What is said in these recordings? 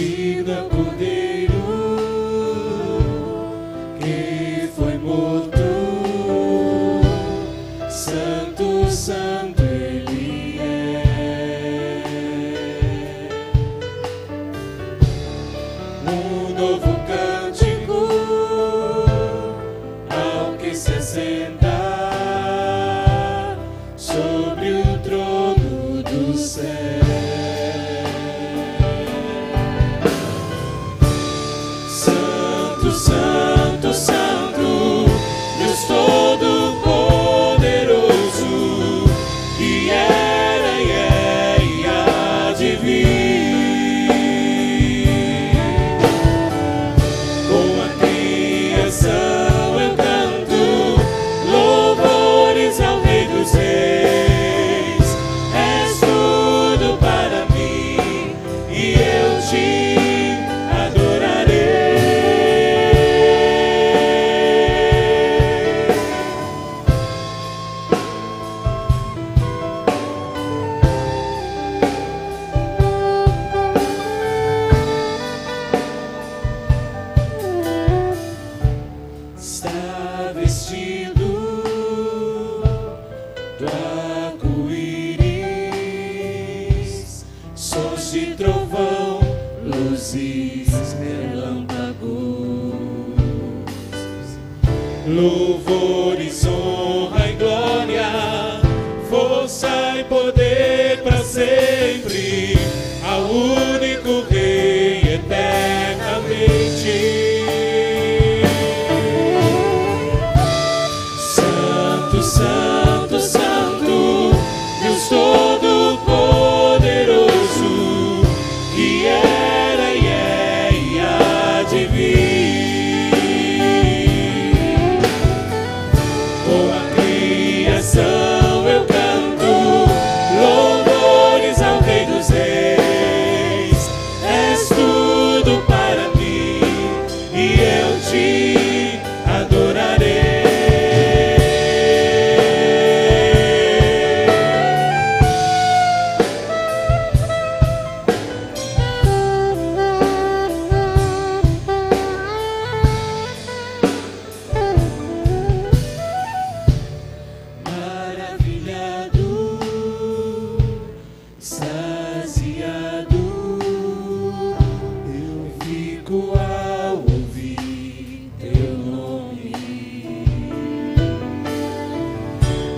digno é o Cordeiro que foi morto. Santo, santo Ele é. Um novo cântico ao que se assenta sobre o trono do céu. Santo, santo, santo, Deus Todo-Poderoso, que era e é e há de vir. Com a criação eu canto louvores ao Rei dos Reis. És tudo para mim e eu te adorarei. Está vestido do arco-íris, sons de trovão, luzes, relâmpagos, louvores, honra e glória, força e poder para sempre, ao único Rei eternamente. Santo, santo, santo, Deus Todo-Poderoso, que era e é e há de vir. Com a criação eu canto louvores ao Rei dos Reis. És tudo para mim e eu te adorarei. Maravilhado, extasiado, eu fico ao ouvir teu nome.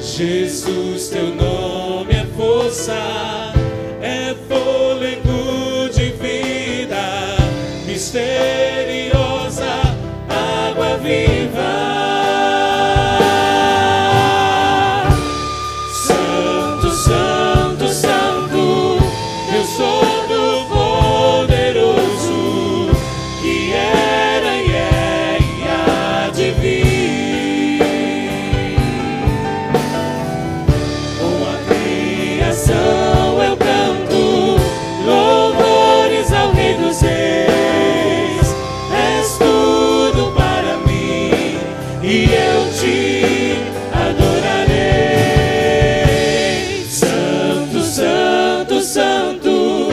Jesus, teu nome é força, é fôlego de vida, misteriosa água viva. Santo, santo, santo, Deus Todo-Poderoso, que era e é e há de vir. Com a criação eu canto louvores ao Rei dos Reis. És tudo para mim e eu te adorarei. Santo, santo, santo,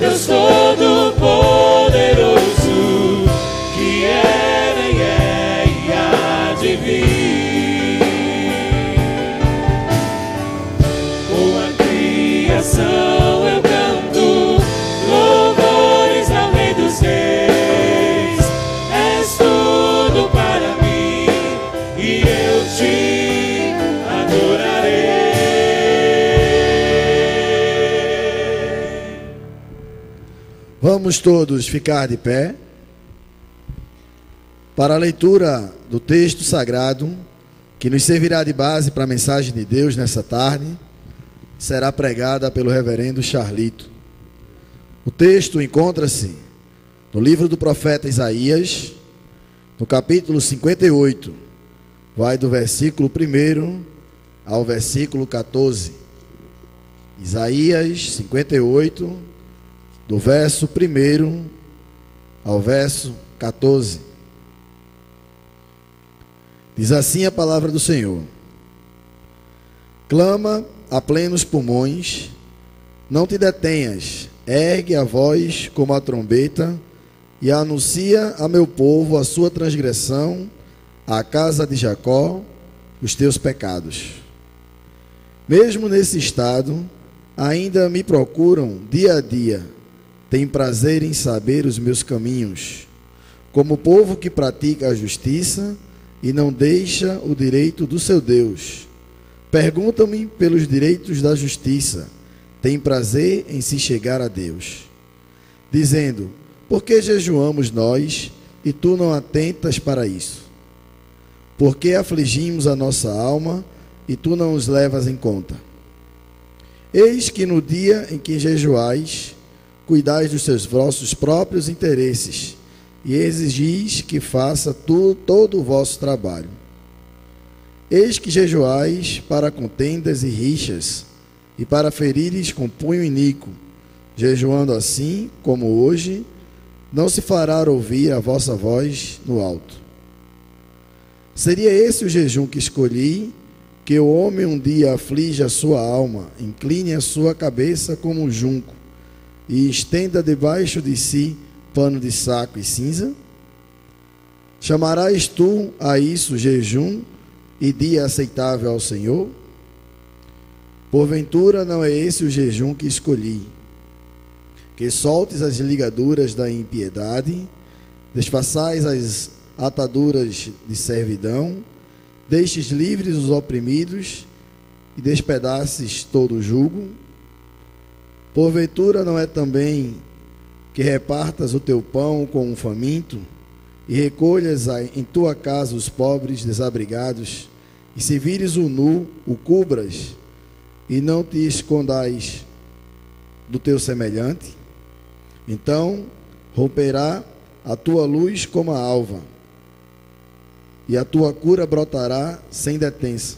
Deus Todo-Poderoso, que era e é e há de vir. Com a criação eu canto louvores ao Rei dos Reis. És tudo para mim e eu te adorarei. Vamos todos ficar de pé para a leitura do texto sagrado que nos servirá de base para a mensagem de Deus nessa tarde. Será pregada pelo reverendo Charlito. O texto encontra-se no livro do profeta Isaías, no capítulo 58, vai do versículo 1 ao versículo 14. Isaías 58, do verso 1 ao verso 14. Diz assim a palavra do Senhor: clama a plenos pulmões, não te detenhas, ergue a voz como a trombeta e anuncia a meu povo a sua transgressão, à casa de Jacó, os teus pecados. Mesmo nesse estado, ainda me procuram dia a dia, têm prazer em saber os meus caminhos, como povo que pratica a justiça e não deixa o direito do seu Deus. Perguntam-me pelos direitos da justiça, têm prazer em se chegar a Deus, dizendo: por que jejuamos nós e tu não atentas para isso? Por que afligimos a nossa alma e tu não os levas em conta? Eis que no dia em que jejuais, cuidais dos seus vossos próprios interesses e exigis que faça todo o vosso trabalho. Eis que jejuais para contendas e rixas e para ferires com punho iníquo, jejuando assim como hoje, não se fará ouvir a vossa voz no alto. Seria esse o jejum que escolhi, que o homem um dia aflige a sua alma, incline a sua cabeça como um junco, e estenda debaixo de si pano de saco e cinza? Chamarás tu a isso jejum e dia aceitável ao Senhor? Porventura não é esse o jejum que escolhi, que soltes as ligaduras da impiedade, desfaçais as ataduras de servidão, deixes livres os oprimidos e despedaces todo o jugo? Porventura não é também que repartas o teu pão com um faminto e recolhas em tua casa os pobres desabrigados, e se vires o nu, o cubras e não te escondais do teu semelhante? Então romperá a tua luz como a alva, e a tua cura brotará sem detença.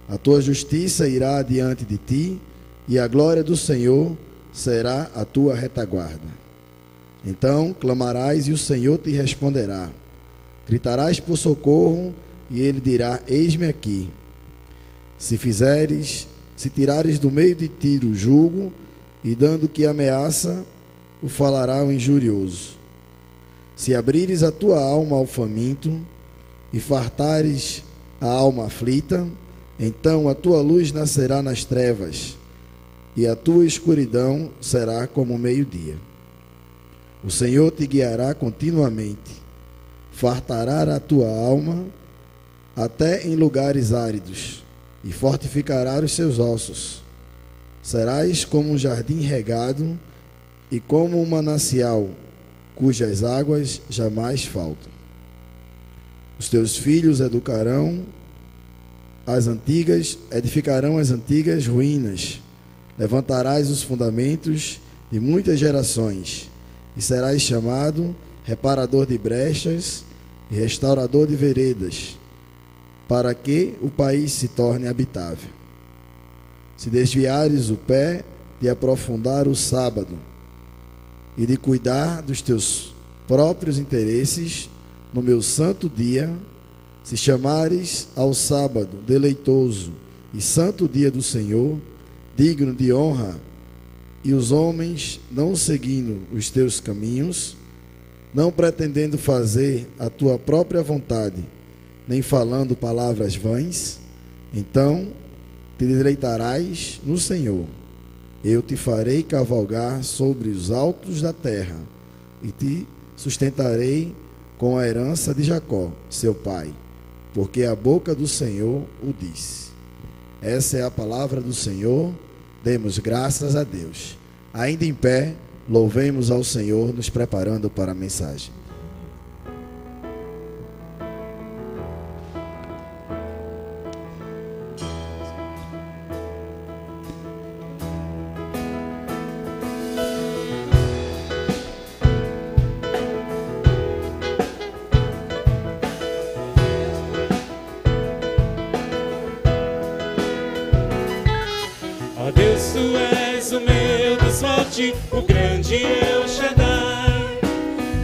A tua justiça irá adiante de ti, e a glória do Senhor será a tua retaguarda. Então clamarás e o Senhor te responderá. Gritarás por socorro e ele dirá: eis-me aqui. Se tirares do meio de ti o jugo, e dando que ameaça, o falará o injurioso. Se abrires a tua alma ao faminto, e fartares a alma aflita, então a tua luz nascerá nas trevas, e a tua escuridão será como o meio-dia. O Senhor te guiará continuamente, fartará a tua alma até em lugares áridos, e fortificará os seus ossos. Serás como um jardim regado, e como um manancial, cujas águas jamais faltam. Os teus filhos edificarão as antigas ruínas, levantarás os fundamentos de muitas gerações, e serás chamado reparador de brechas e restaurador de veredas, para que o país se torne habitável. Se desviares o pé de aprofundar o sábado e de cuidar dos teus próprios interesses no meu santo dia, se chamares ao sábado deleitoso e santo dia do Senhor, digno de honra, e os homens não seguindo os teus caminhos, não pretendendo fazer a tua própria vontade, nem falando palavras vãs, então te deleitarás no Senhor. Eu te farei cavalgar sobre os altos da terra, e te sustentarei com a herança de Jacó, seu pai, porque a boca do Senhor o disse. Essa é a palavra do Senhor. Demos graças a Deus. Ainda em pé, louvemos ao Senhor, nos preparando para a mensagem. Ó Deus, tu és o meu Deus forte, o grande El Shaddai,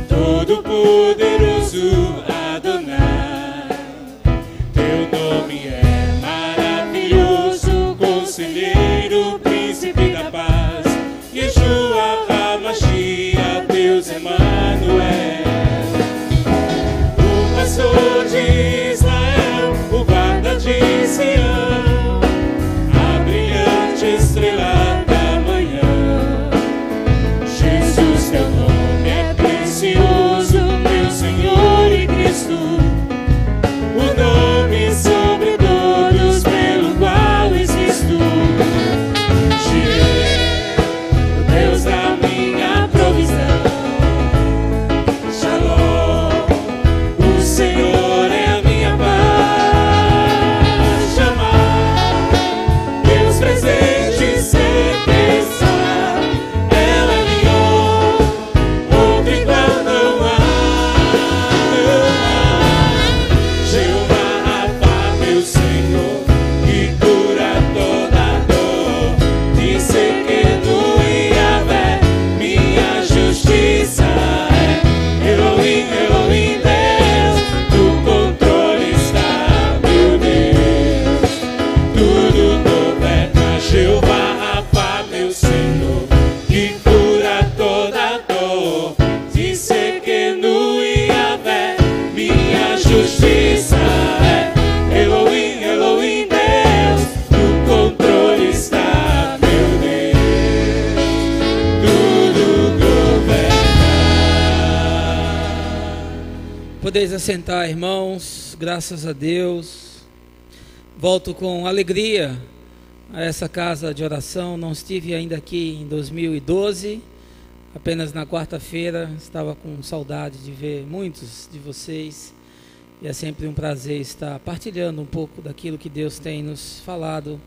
todo-poderoso Adonai. Teu nome é maravilhoso, conselheiro, príncipe da paz, Yeshua Podeis assentar, irmãos, graças a Deus. Volto com alegria a essa casa de oração. Não estive ainda aqui em 2012, apenas na quarta-feira. Estava com saudade de ver muitos de vocês. E é sempre um prazer estar partilhando um pouco daquilo que Deus tem nos falado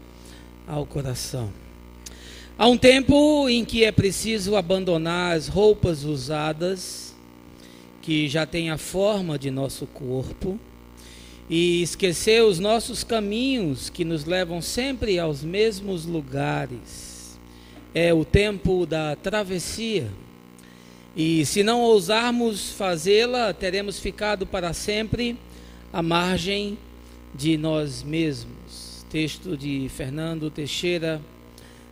ao coração. Há um tempo em que é preciso abandonar as roupas usadas, que já têm a forma de nosso corpo, e esquecer os nossos caminhos que nos levam sempre aos mesmos lugares. É o tempo da travessia. E se não ousarmos fazê-la, teremos ficado para sempre à margem de nós mesmos. Texto de Fernando Teixeira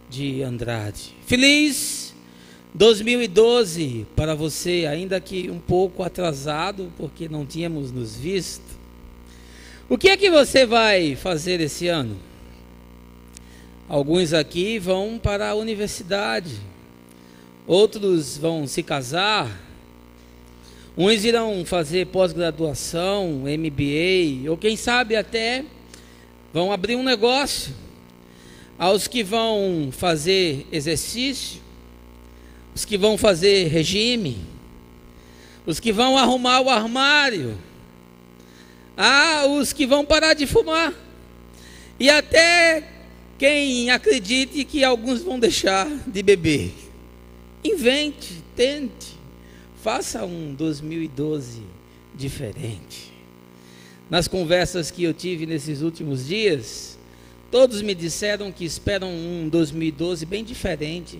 de Andrade. Feliz 2012 para você, ainda que um pouco atrasado, porque não tínhamos nos visto. O que é que você vai fazer esse ano? Alguns aqui vão para a universidade, outros vão se casar, uns irão fazer pós-graduação, MBA, ou quem sabe até vão abrir um negócio. Aos que vão fazer exercício, os que vão fazer regime, os que vão arrumar o armário, os que vão parar de fumar, e até quem acredite que alguns vão deixar de beber. Invente, tente, faça um 2012 diferente. Nas conversas que eu tive nesses últimos dias, todos me disseram que esperam um 2012 bem diferente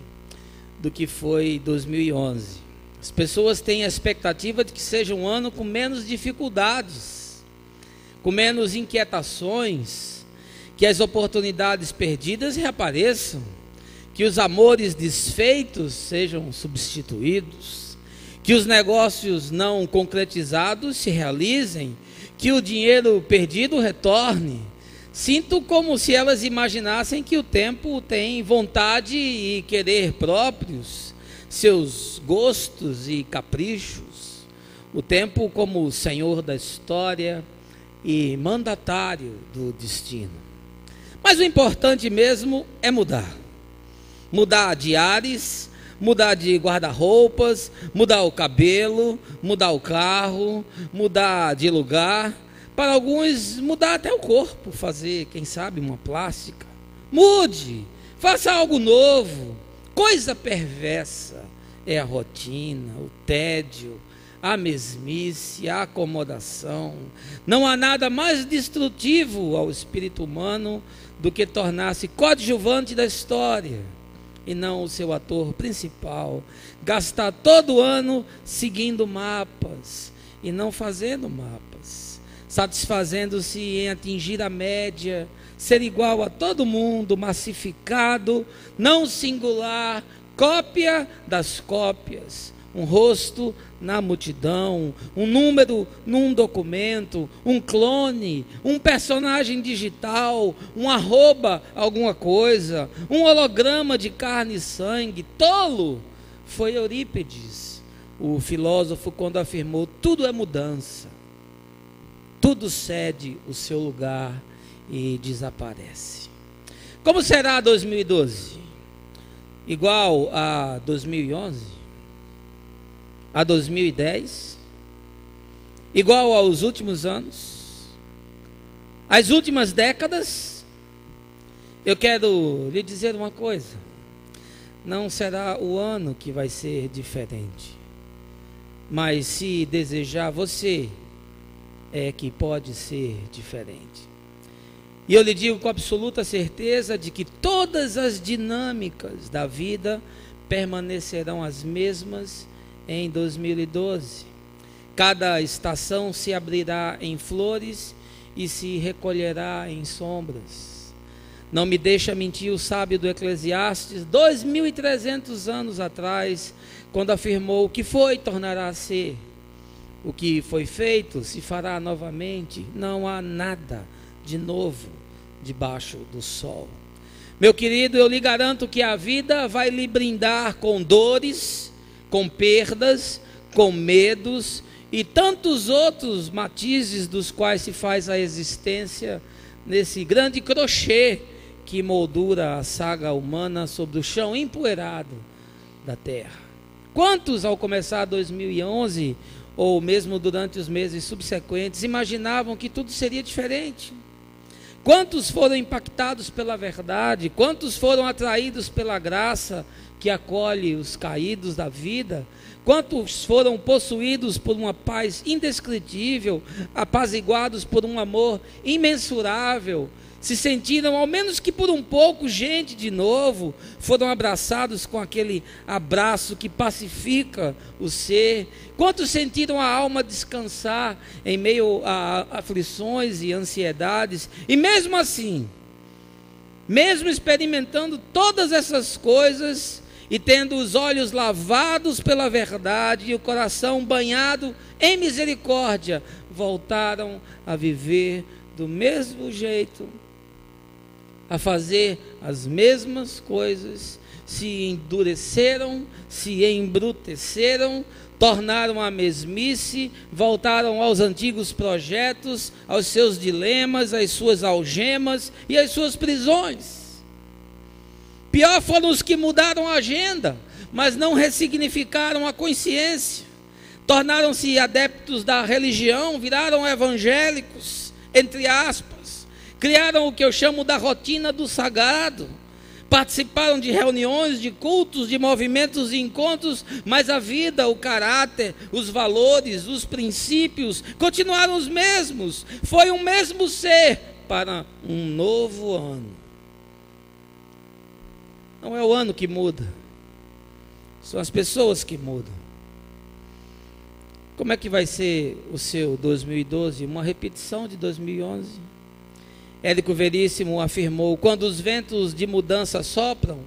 do que foi 2011. As pessoas têm a expectativa de que seja um ano com menos dificuldades, com menos inquietações, que as oportunidades perdidas reapareçam, que os amores desfeitos sejam substituídos, que os negócios não concretizados se realizem, que o dinheiro perdido retorne. Sinto como se elas imaginassem que o tempo tem vontade e querer próprios, seus gostos e caprichos. O tempo como o senhor da história e mandatário do destino. Mas o importante mesmo é mudar. Mudar de ares, mudar de guarda-roupas, mudar o cabelo, mudar o carro, mudar de lugar. Para alguns, mudar até o corpo, fazer, quem sabe, uma plástica. Mude, faça algo novo. Coisa perversa é a rotina, o tédio, a mesmice, a acomodação. Não há nada mais destrutivo ao espírito humano do que tornar-se coadjuvante da história e não o seu ator principal. Gastar todo ano seguindo mapas e não fazendo mapas. Satisfazendo-se em atingir a média, ser igual a todo mundo, massificado, não singular, cópia das cópias, um rosto na multidão, um número num documento, um clone, um personagem digital, um arroba alguma coisa, um holograma de carne e sangue. Tolo foi Eurípides, o filósofo, quando afirmou: tudo é mudança. Tudo cede o seu lugar e desaparece. Como será 2012? Igual a 2011? A 2010? Igual aos últimos anos? As últimas décadas? Eu quero lhe dizer uma coisa: não será o ano que vai ser diferente, mas se desejar, você é que pode ser diferente. E eu lhe digo com absoluta certeza de que todas as dinâmicas da vida permanecerão as mesmas em 2012. Cada estação se abrirá em flores e se recolherá em sombras. Não me deixa mentir o sábio do Eclesiastes, 2.300 anos atrás, quando afirmou: o que foi tornará a ser. O que foi feito se fará novamente. Não há nada de novo debaixo do sol. Meu querido, eu lhe garanto que a vida vai lhe brindar com dores, com perdas, com medos e tantos outros matizes dos quais se faz a existência nesse grande crochê que moldura a saga humana sobre o chão empoeirado da terra. Quantos, ao começar 2011, ou mesmo durante os meses subsequentes, imaginavam que tudo seria diferente? Quantos foram impactados pela verdade? Quantos foram atraídos pela graça que acolhe os caídos da vida? Quantos foram possuídos por uma paz indescritível, apaziguados por um amor imensurável, se sentiram, ao menos que por um pouco, gente de novo, foram abraçados com aquele abraço que pacifica o ser? Quantos sentiram a alma descansar em meio a aflições e ansiedades? E mesmo assim, mesmo experimentando todas essas coisas e tendo os olhos lavados pela verdade e o coração banhado em misericórdia, voltaram a viver do mesmo jeito, a fazer as mesmas coisas, se endureceram, se embruteceram, tornaram a mesmice, voltaram aos antigos projetos, aos seus dilemas, às suas algemas e às suas prisões. Pior foram os que mudaram a agenda, mas não ressignificaram a consciência. Tornaram-se adeptos da religião, viraram evangélicos, entre aspas. Criaram o que eu chamo da rotina do sagrado. Participaram de reuniões, de cultos, de movimentos e encontros, mas a vida, o caráter, os valores, os princípios continuaram os mesmos. Foi o mesmo ser para um novo ano. Não é o ano que muda, são as pessoas que mudam. Como é que vai ser o seu 2012? Uma repetição de 2011? Érico Veríssimo afirmou: quando os ventos de mudança sopram,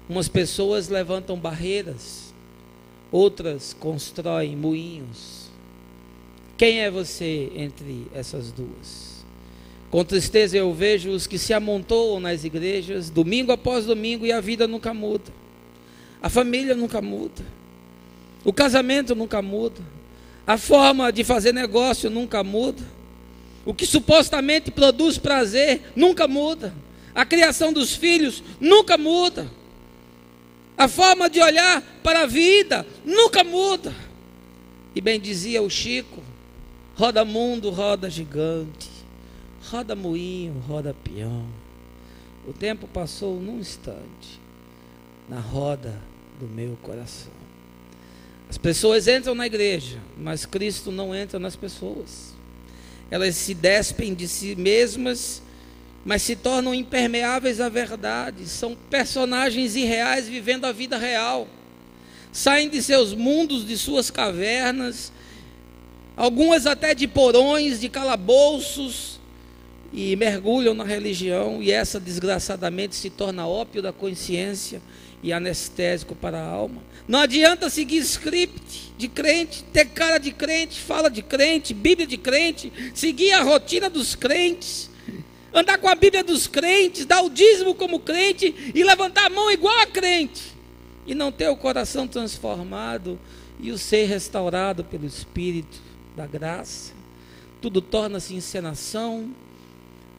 umas pessoas levantam barreiras, outras constroem moinhos. Quem é você entre essas duas? Com tristeza eu vejo os que se amontoam nas igrejas, domingo após domingo, e a vida nunca muda. A família nunca muda. O casamento nunca muda. A forma de fazer negócio nunca muda. O que supostamente produz prazer nunca muda. A criação dos filhos nunca muda. A forma de olhar para a vida nunca muda. E bem dizia o Chico: roda mundo, roda gigante, roda moinho, roda peão. O tempo passou num instante na roda do meu coração. As pessoas entram na igreja, mas Cristo não entra nas pessoas. Elas se despem de si mesmas, mas se tornam impermeáveis à verdade. São personagens irreais vivendo a vida real. Saem de seus mundos, de suas cavernas, algumas até de porões, de calabouços, e mergulham na religião, e essa desgraçadamente se torna ópio da consciência e anestésico para a alma. Não adianta seguir script de crente, ter cara de crente, fala de crente, Bíblia de crente, seguir a rotina dos crentes, andar com a Bíblia dos crentes, dar o dízimo como crente e levantar a mão igual a crente, e não ter o coração transformado e o ser restaurado pelo Espírito da graça. Tudo torna-se encenação,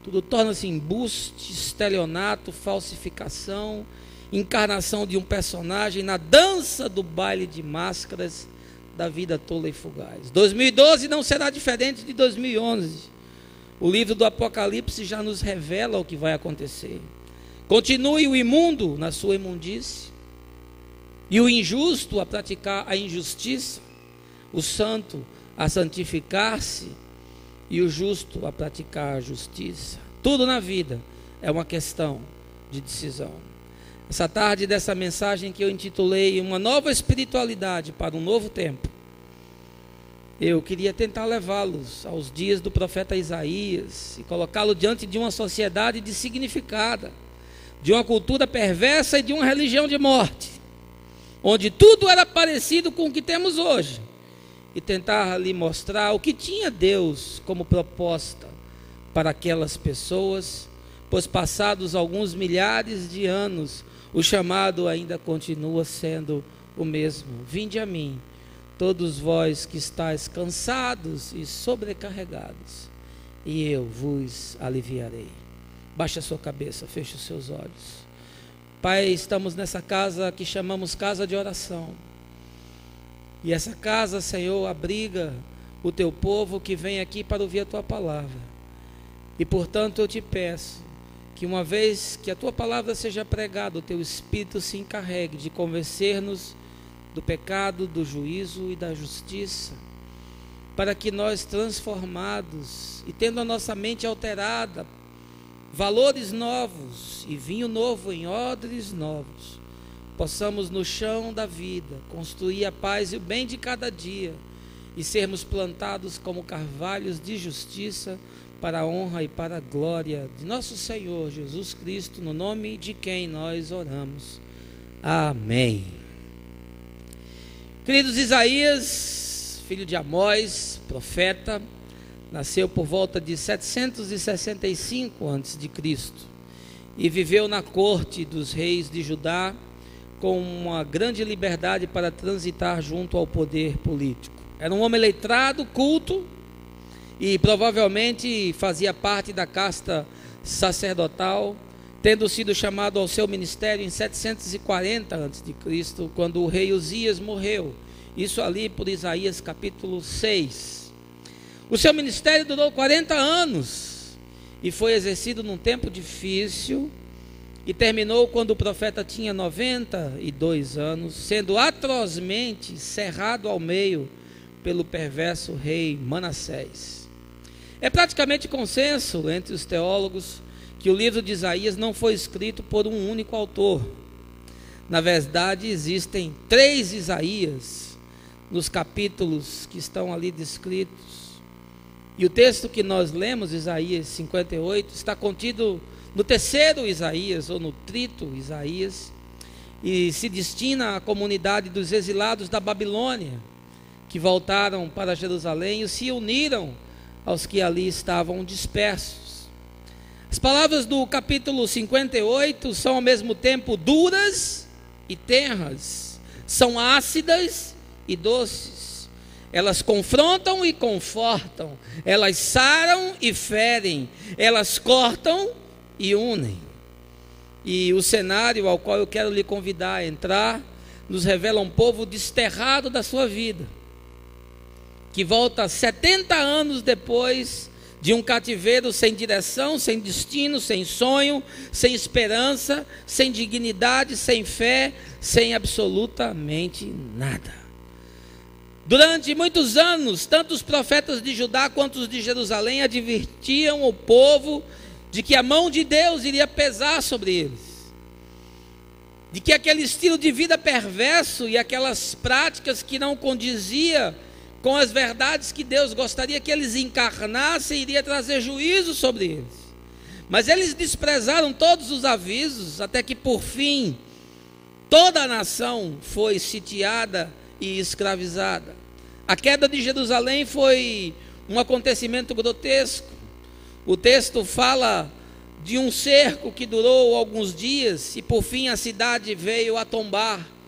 tudo torna-se embuste, estelionato, falsificação, encarnação de um personagem na dança do baile de máscaras da vida tola e fugaz. 2012 não será diferente de 2011. O livro do Apocalipse já nos revela o que vai acontecer. Continue o imundo na sua imundície, e o injusto a praticar a injustiça, o santo a santificar-se, e o justo a praticar a justiça. Tudo na vida é uma questão de decisão. Essa tarde, dessa mensagem que eu intitulei Uma Nova Espiritualidade para um Novo Tempo, eu queria tentar levá-los aos dias do profeta Isaías e colocá-lo diante de uma sociedade dessignificada, de uma cultura perversa e de uma religião de morte, onde tudo era parecido com o que temos hoje, e tentar lhe mostrar o que tinha Deus como proposta para aquelas pessoas, pois passados alguns milhares de anos, o chamado ainda continua sendo o mesmo: vinde a mim, todos vós que estáis cansados e sobrecarregados, e eu vos aliviarei. Baixe a sua cabeça, feche os seus olhos. Pai, estamos nessa casa que chamamos casa de oração. E essa casa, Senhor, abriga o teu povo que vem aqui para ouvir a tua palavra. E portanto eu te peço que uma vez que a tua palavra seja pregada, o teu Espírito se encarregue de convencer-nos do pecado, do juízo e da justiça, para que nós, transformados e tendo a nossa mente alterada, valores novos e vinho novo em odres novos, possamos no chão da vida construir a paz e o bem de cada dia e sermos plantados como carvalhos de justiça para a honra e para a glória de nosso Senhor Jesus Cristo, no nome de quem nós oramos. Amém. Queridos, Isaías, filho de Amós, profeta, nasceu por volta de 765 a.C. e viveu na corte dos reis de Judá com uma grande liberdade para transitar junto ao poder político. Era um homem letrado, culto, e provavelmente fazia parte da casta sacerdotal, tendo sido chamado ao seu ministério em 740 a.C., quando o rei Uzias morreu. Isso ali por Isaías capítulo 6. O seu ministério durou 40 anos e foi exercido num tempo difícil e terminou quando o profeta tinha 92 anos, sendo atrozmente cerrado ao meio pelo perverso rei Manassés. É praticamente consenso entre os teólogos que o livro de Isaías não foi escrito por um único autor. Na verdade, existem 3 Isaías nos capítulos que estão ali descritos. E o texto que nós lemos, Isaías 58, está contido no 3º Isaías, ou no 3º Isaías, e se destina à comunidade dos exilados da Babilônia, que voltaram para Jerusalém e se uniram aos que ali estavam dispersos. As palavras do capítulo 58 são ao mesmo tempo duras e tenras, são ácidas e doces. Elas confrontam e confortam, elas saram e ferem, elas cortam e unem. E o cenário ao qual eu quero lhe convidar a entrar nos revela um povo desterrado da sua vida, que volta 70 anos depois de um cativeiro sem direção, sem destino, sem sonho, sem esperança, sem dignidade, sem fé, sem absolutamente nada. Durante muitos anos, tanto os profetas de Judá quanto os de Jerusalém advertiam o povo de que a mão de Deus iria pesar sobre eles, de que aquele estilo de vida perverso e aquelas práticas que não condizia com as verdades que Deus gostaria que eles encarnassem, iria trazer juízo sobre eles. Mas eles desprezaram todos os avisos, até que por fim toda a nação foi sitiada e escravizada. A queda de Jerusalém foi um acontecimento grotesco. O texto fala de um cerco que durou alguns dias e por fim a cidade veio a tombar.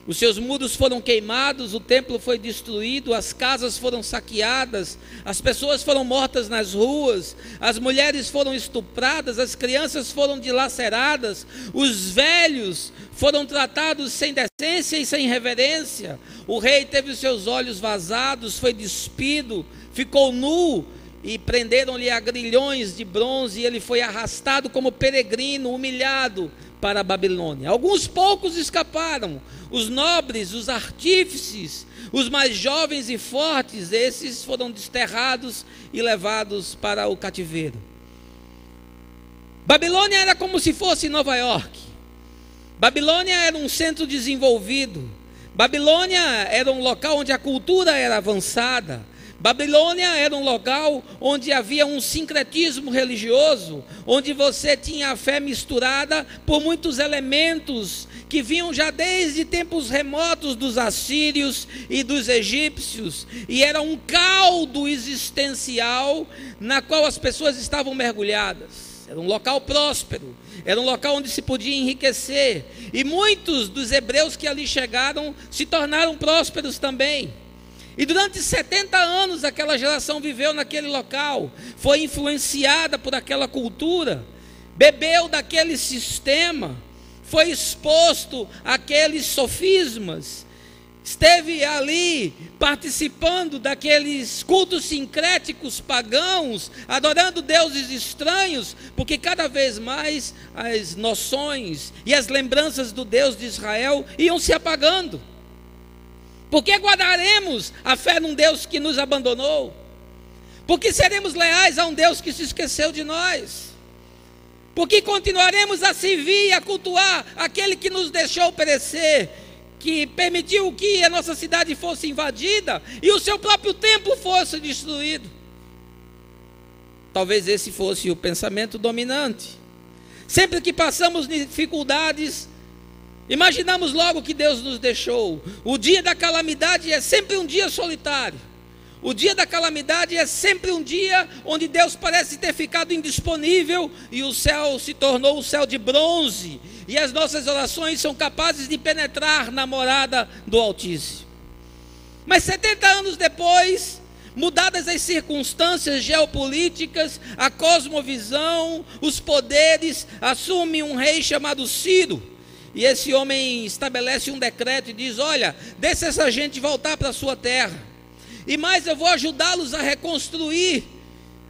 Os seus muros foram queimados, o templo foi destruído, as casas foram saqueadas, as pessoas foram mortas nas ruas, as mulheres foram estupradas, as crianças foram dilaceradas, os velhos foram tratados sem decência e sem reverência. O rei teve os seus olhos vazados, foi despido, ficou nu e prenderam-lhe a grilhões de bronze e ele foi arrastado como peregrino, humilhado para a Babilônia. Alguns poucos escaparam, os nobres, os artífices, os mais jovens e fortes, esses foram desterrados e levados para o cativeiro. Babilônia era como se fosse Nova York. Babilônia era um centro desenvolvido. Babilônia era um local onde a cultura era avançada. Babilônia era um local onde havia um sincretismo religioso, onde você tinha a fé misturada por muitos elementos que vinham já desde tempos remotos dos assírios e dos egípcios, e era um caldo existencial na qual as pessoas estavam mergulhadas. Era um local próspero, era um local onde se podia enriquecer, e muitos dos hebreus que ali chegaram se tornaram prósperos também. E durante 70 anos aquela geração viveu naquele local, foi influenciada por aquela cultura, bebeu daquele sistema, foi exposto àqueles sofismas, esteve ali participando daqueles cultos sincréticos pagãos, adorando deuses estranhos, porque cada vez mais as noções e as lembranças do Deus de Israel iam se apagando. Por que guardaremos a fé num Deus que nos abandonou? Por que seremos leais a um Deus que se esqueceu de nós? Por que continuaremos a servir e a cultuar aquele que nos deixou perecer, que permitiu que a nossa cidade fosse invadida e o seu próprio templo fosse destruído? Talvez esse fosse o pensamento dominante. Sempre que passamos dificuldades, imaginamos logo que Deus nos deixou. O dia da calamidade é sempre um dia solitário. O dia da calamidade é sempre um dia onde Deus parece ter ficado indisponível e o céu se tornou um céu de bronze e as nossas orações são capazes de penetrar na morada do Altíssimo. Mas 70 anos depois, mudadas as circunstâncias geopolíticas, a cosmovisão, os poderes, assume um rei chamado Ciro. E esse homem estabelece um decreto e diz: olha, deixa essa gente voltar para a sua terra. E mais, eu vou ajudá-los a reconstruir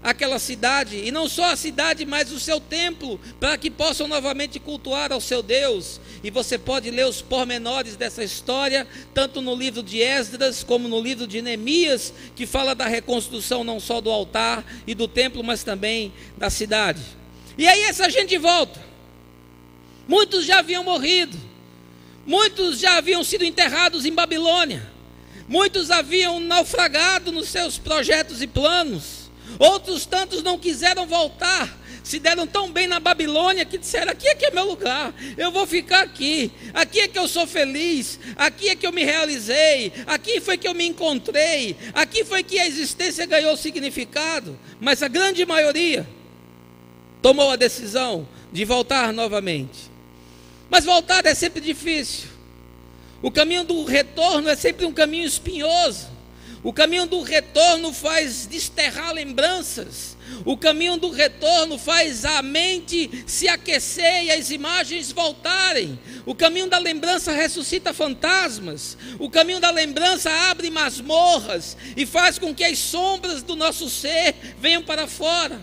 aquela cidade. E não só a cidade, mas o seu templo, para que possam novamente cultuar ao seu Deus. E você pode ler os pormenores dessa história, tanto no livro de Esdras, como no livro de Neemias, que fala da reconstrução não só do altar e do templo, mas também da cidade. E aí essa gente volta. Muitos já haviam morrido, muitos já haviam sido enterrados em Babilônia, muitos haviam naufragado nos seus projetos e planos, outros tantos não quiseram voltar, se deram tão bem na Babilônia que disseram: aqui é que é meu lugar, eu vou ficar aqui é que eu sou feliz, aqui é que eu me realizei, aqui foi que eu me encontrei, aqui foi que a existência ganhou significado. Mas a grande maioria tomou a decisão de voltar novamente. Mas voltar é sempre difícil. O caminho do retorno é sempre um caminho espinhoso. O caminho do retorno faz desterrar lembranças. O caminho do retorno faz a mente se aquecer e as imagens voltarem. O caminho da lembrança ressuscita fantasmas. O caminho da lembrança abre masmorras e faz com que as sombras do nosso ser venham para fora.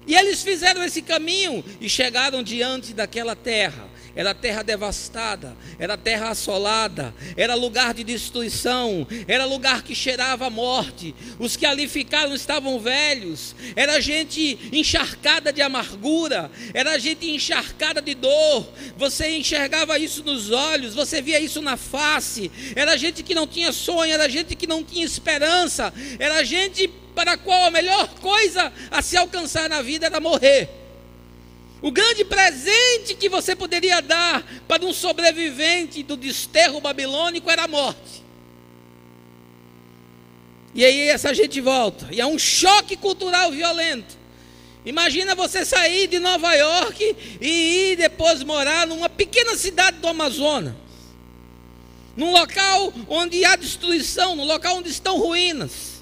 E eles fizeram esse caminho e chegaram diante daquela terra. Era terra devastada, era terra assolada, era lugar de destruição, era lugar que cheirava a morte. Os que ali ficaram estavam velhos, era gente encharcada de amargura, era gente encharcada de dor. Você enxergava isso nos olhos, você via isso na face. Era gente que não tinha sonho, era gente que não tinha esperança, era gente para a qual a melhor coisa a se alcançar na vida era morrer. O grande presente que você poderia dar para um sobrevivente do desterro babilônico era a morte. E aí essa gente volta, e é um choque cultural violento. Imagina você sair de Nova York e ir depois morar numa pequena cidade do Amazonas, num local onde há destruição, num local onde estão ruínas.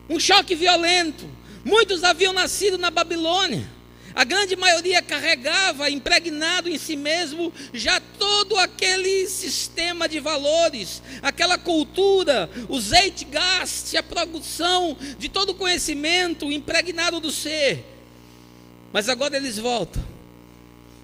Um choque violento. Muitos haviam nascido na Babilônia. A grande maioria carregava, impregnado em si mesmo, já todo aquele sistema de valores, aquela cultura, o zeitgeist, a produção de todo o conhecimento impregnado do ser. Mas agora eles voltam.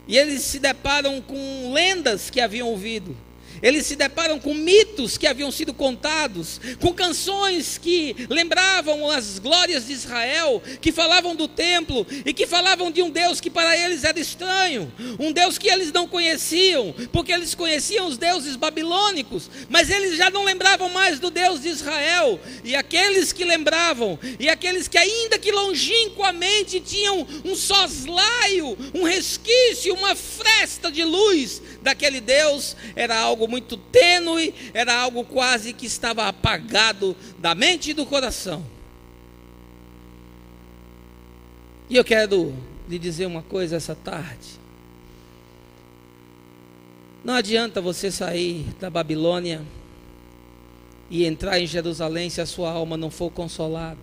E eles se deparam com lendas que haviam ouvido. Eles se deparam com mitos que haviam sido contados, com canções que lembravam as glórias de Israel, que falavam do templo e que falavam de um Deus que para eles era estranho, um Deus que eles não conheciam, porque eles conheciam os deuses babilônicos, mas eles já não lembravam mais do Deus de Israel. E aqueles que lembravam, e aqueles que ainda que longínquamente tinham um soslaio, um resquício, uma fresta de luz daquele Deus, era algo muito tênue, era algo quase que estava apagado da mente e do coração. E eu quero lhe dizer uma coisa essa tarde. Não adianta você sair da Babilônia e entrar em Jerusalém se a sua alma não for consolada,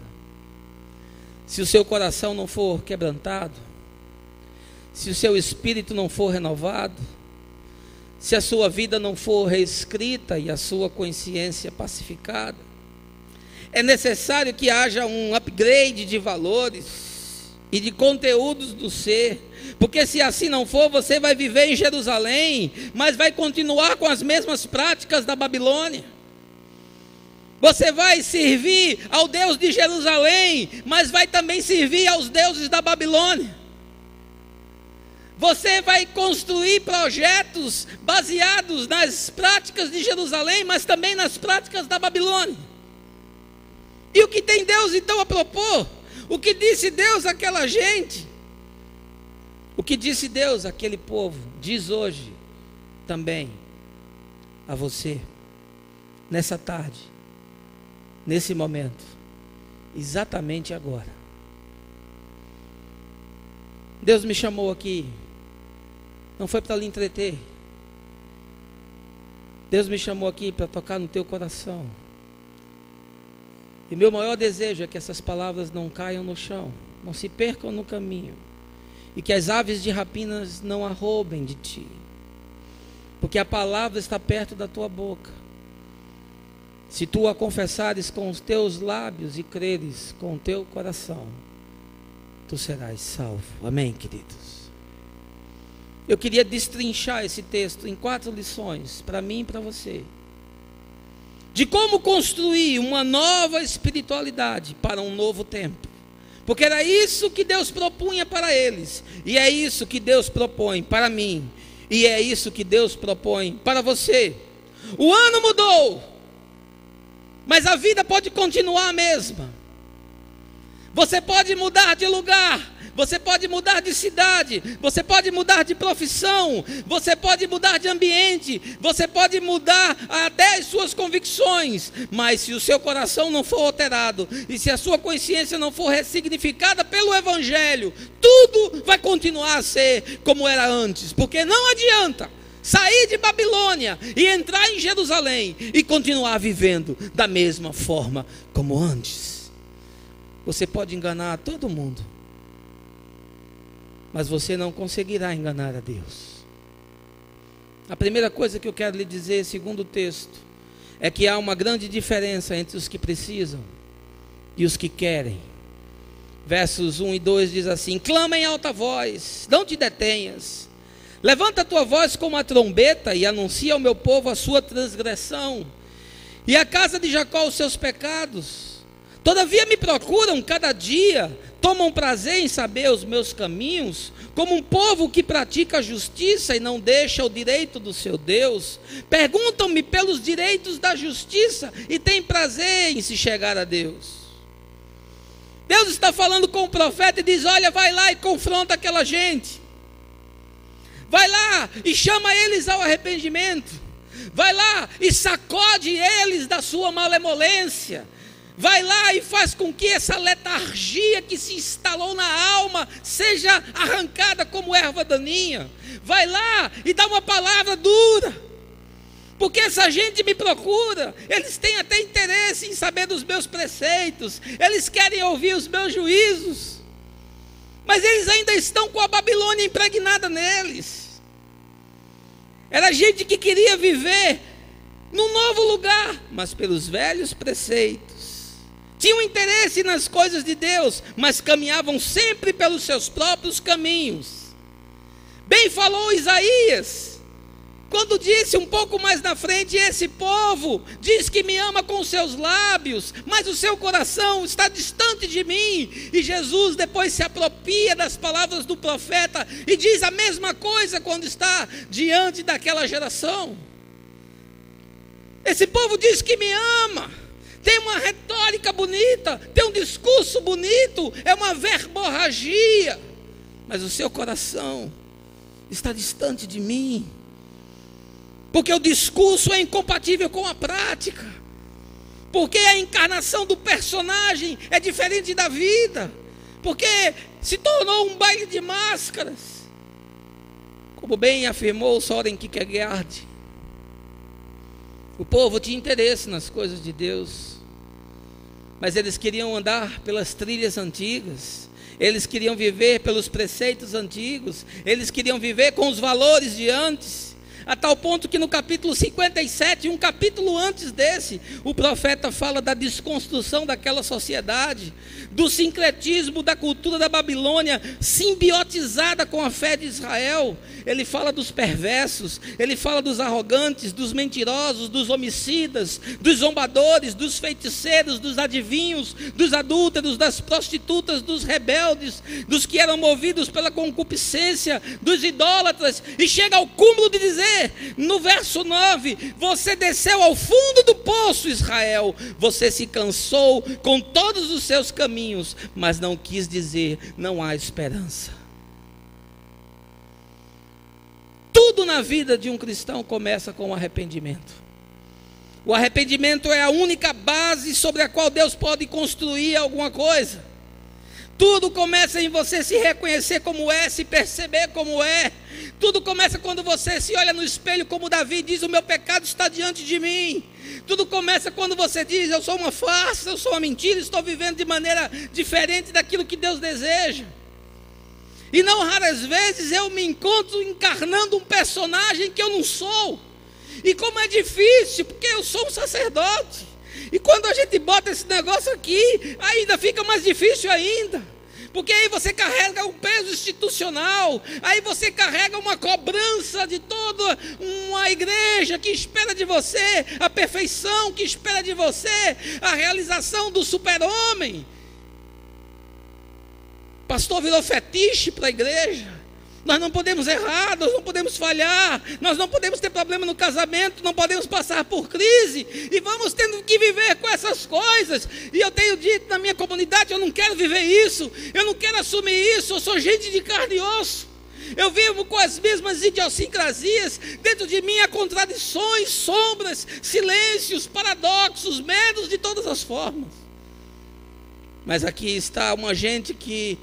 se o seu coração não for quebrantado, se o seu espírito não for renovado, se a sua vida não for reescrita e a sua consciência pacificada. É necessário que haja um upgrade de valores e de conteúdos do ser, porque se assim não for, você vai viver em Jerusalém, mas vai continuar com as mesmas práticas da Babilônia. Você vai servir ao Deus de Jerusalém, mas vai também servir aos deuses da Babilônia. Você vai construir projetos baseados nas práticas de Jerusalém, mas também nas práticas da Babilônia. E o que tem Deus então a propor? O que disse Deus àquela gente? O que disse Deus àquele povo? Diz hoje também a você, nessa tarde, nesse momento, exatamente agora. Deus me chamou aqui, não foi para lhe entreter. Deus me chamou aqui para tocar no teu coração. E meu maior desejo é que essas palavras não caiam no chão, não se percam no caminho, e que as aves de rapinas não a roubem de ti, porque a palavra está perto da tua boca. Se tu a confessares com os teus lábios e creres com o teu coração, tu serás salvo. Amém, queridos? Eu queria destrinchar esse texto em 4 lições, para mim e para você, de como construir uma nova espiritualidade para um novo tempo, porque era isso que Deus propunha para eles, e é isso que Deus propõe para mim, e é isso que Deus propõe para você. O ano mudou, mas a vida pode continuar a mesma. Você pode mudar de lugar, você pode mudar de cidade, você pode mudar de profissão, você pode mudar de ambiente, você pode mudar até as suas convicções, mas se o seu coração não for alterado, e se a sua consciência não for ressignificada pelo Evangelho, tudo vai continuar a ser como era antes, porque não adianta sair de Babilônia e entrar em Jerusalém e continuar vivendo da mesma forma como antes. Você pode enganar todo mundo, mas você não conseguirá enganar a Deus. A primeira coisa que eu quero lhe dizer, segundo o texto, é que há uma grande diferença entre os que precisam e os que querem. Versos 1 e 2 diz assim: clama em alta voz, não te detenhas, levanta a tua voz como a trombeta e anuncia ao meu povo a sua transgressão, e à casa de Jacó os seus pecados. Todavia me procuram cada dia, tomam prazer em saber os meus caminhos, como um povo que pratica a justiça e não deixa o direito do seu Deus. Perguntam-me pelos direitos da justiça e têm prazer em se chegar a Deus. Deus está falando com o profeta e diz: olha, vai lá e confronta aquela gente. Vai lá e chama eles ao arrependimento. Vai lá e sacode eles da sua malemolência. Vai lá e faz com que essa letargia que se instalou na alma seja arrancada como erva daninha. Vai lá e dá uma palavra dura, porque essa gente me procura, eles têm até interesse em saber dos meus preceitos, eles querem ouvir os meus juízos, mas eles ainda estão com a Babilônia impregnada neles. Era gente que queria viver num novo lugar, mas pelos velhos preceitos. Tinham interesse nas coisas de Deus, mas caminhavam sempre pelos seus próprios caminhos. Bem falou Isaías, quando disse um pouco mais na frente: esse povo diz que me ama com seus lábios, mas o seu coração está distante de mim. E Jesus depois se apropria das palavras do profeta e diz a mesma coisa quando está diante daquela geração. Esse povo diz que me ama, tem uma retórica bonita, tem um discurso bonito, é uma verborragia, mas o seu coração está distante de mim, porque o discurso é incompatível com a prática, porque a encarnação do personagem é diferente da vida, porque se tornou um baile de máscaras, como bem afirmou Soren Kierkegaard. O povo tinha interesse nas coisas de Deus, mas eles queriam andar pelas trilhas antigas, eles queriam viver pelos preceitos antigos, eles queriam viver com os valores de antes, a tal ponto que no capítulo 57, um capítulo antes desse, o profeta fala da desconstrução daquela sociedade, do sincretismo da cultura da Babilônia, simbiotizada com a fé de Israel. Ele fala dos perversos, ele fala dos arrogantes, dos mentirosos, dos homicidas, dos zombadores, dos feiticeiros, dos adivinhos, dos adúlteros, das prostitutas, dos rebeldes, dos que eram movidos pela concupiscência, dos idólatras, e chega ao cúmulo de dizer, no verso 9, você desceu ao fundo do poço, Israel, você se cansou com todos os seus caminhos, mas não quis dizer, não há esperança. Tudo na vida de um cristão começa com o arrependimento. O arrependimento é a única base sobre a qual Deus pode construir alguma coisa. Tudo começa em você se reconhecer como é, se perceber como é. Tudo começa quando você se olha no espelho como Davi diz, o meu pecado está diante de mim. Tudo começa quando você diz, eu sou uma farsa, eu sou uma mentira, estou vivendo de maneira diferente daquilo que Deus deseja. E não raras vezes eu me encontro encarnando um personagem que eu não sou. E como é difícil, porque eu sou um sacerdote. E quando a gente bota esse negócio aqui, ainda fica mais difícil ainda. Porque aí você carrega um peso institucional, aí você carrega uma cobrança de toda uma igreja que espera de você a perfeição, que espera de você a realização do super-homem. Pastor virou fetiche para a igreja. Nós não podemos errar, nós não podemos falhar, nós não podemos ter problema no casamento, não podemos passar por crise, e vamos tendo que viver com essas coisas. E eu tenho dito na minha comunidade, eu não quero viver isso, eu não quero assumir isso, eu sou gente de carne e osso. Eu vivo com as mesmas idiosincrasias, dentro de mim há contradições, sombras, silêncios, paradoxos, medos de todas as formas. Mas aqui está uma gente que